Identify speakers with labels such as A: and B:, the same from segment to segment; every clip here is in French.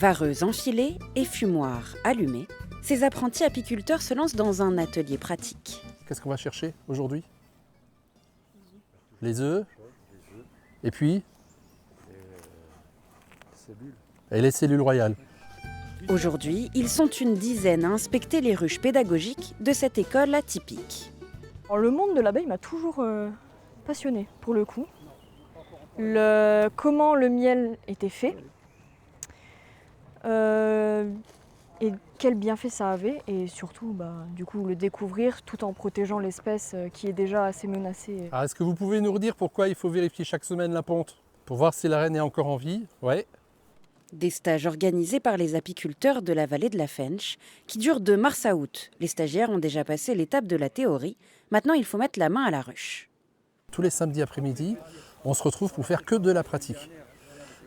A: Vareuse enfilée et fumoir allumée, ces apprentis apiculteurs se lancent dans un atelier pratique.
B: Qu'est-ce qu'on va chercher aujourd'hui? Les œufs. Et puis et les cellules royales.
A: Aujourd'hui, ils sont une dizaine à inspecter les ruches pédagogiques de cette école atypique.
C: Alors, le monde de l'abeille m'a toujours passionnée pour le coup. Comment le miel était fait et quel bienfait ça avait et surtout du coup le découvrir tout en protégeant l'espèce qui est déjà assez menacée.
B: Ah, est-ce que vous pouvez nous redire pourquoi il faut vérifier chaque semaine la ponte? Pour voir si la reine est encore en vie? Ouais.
A: Des stages organisés par les apiculteurs de la vallée de la Fensch qui durent de mars à août. Les stagiaires ont déjà passé l'étape de la théorie. Maintenant, il faut mettre la main à la ruche.
B: Tous les samedis après-midi, on se retrouve pour faire que de la pratique.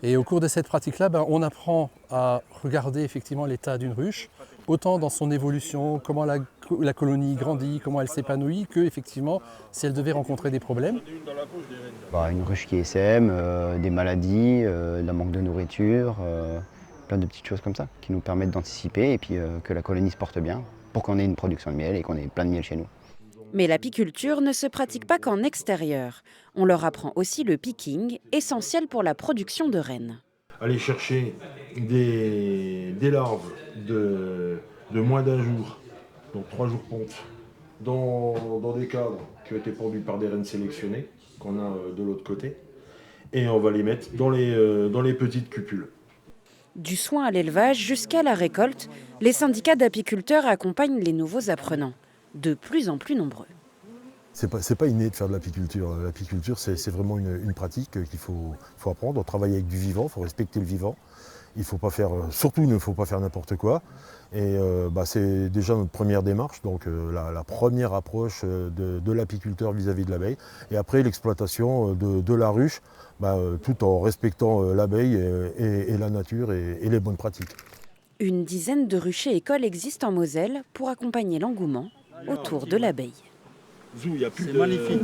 B: Et au cours de cette pratique-là, on apprend à regarder effectivement l'état d'une ruche, autant dans son évolution, comment la colonie grandit, comment elle s'épanouit, que effectivement, si elle devait rencontrer des problèmes.
D: Une ruche qui sème, des maladies, d'un manque de nourriture, plein de petites choses comme ça qui nous permettent d'anticiper et puis que la colonie se porte bien pour qu'on ait une production de miel et qu'on ait plein de miel chez nous.
A: Mais l'apiculture ne se pratique pas qu'en extérieur. On leur apprend aussi le picking, essentiel pour la production de rennes.
E: Aller chercher des larves de moins d'un jour, donc 3 jours ponte, dans des cadres qui ont été produits par des rennes sélectionnées, qu'on a de l'autre côté, et on va les mettre dans les petites cupules.
A: Du soin à l'élevage jusqu'à la récolte, les syndicats d'apiculteurs accompagnent les nouveaux apprenants, de plus en plus nombreux.
F: C'est pas inné de faire de l'apiculture. L'apiculture, c'est vraiment une pratique qu'il faut apprendre. On travaille avec du vivant, il faut respecter le vivant. Surtout, il ne faut pas faire n'importe quoi. Et c'est déjà notre première démarche, donc la première approche de l'apiculteur vis-à-vis de l'abeille. Et après, l'exploitation de la ruche, tout en respectant l'abeille et la nature et les bonnes pratiques.
A: Une dizaine de ruchers écoles existent en Moselle pour accompagner l'engouement autour de l'abeille.
E: C'est
G: magnifique.